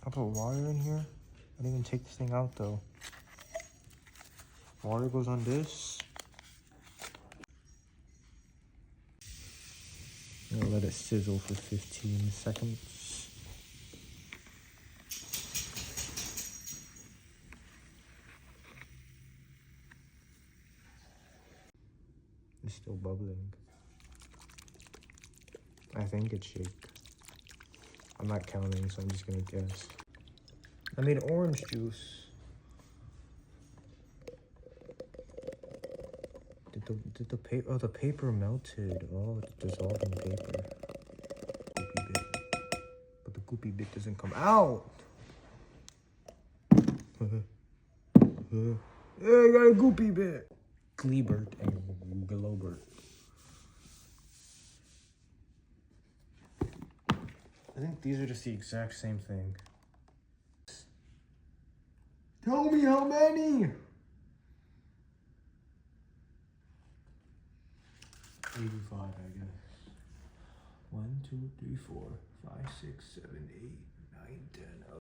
I put water in here. I didn't even take this thing out though. Water goes on this. I'm gonna let it sizzle for 15 seconds. It's still bubbling. I think it's shake. I'm not counting, so I'm just gonna guess. I made orange juice. Did the paper? Oh, the paper melted. Oh, it's dissolving paper. Goopy bit. But the goopy bit doesn't come out. Yeah, I got a goopy bit. Gleebert and Globert. I think these are just the exact same thing. Tell me how many! 85, I guess. 1, 2, 3, 4, 5, 6, 7, 8, 9, 10,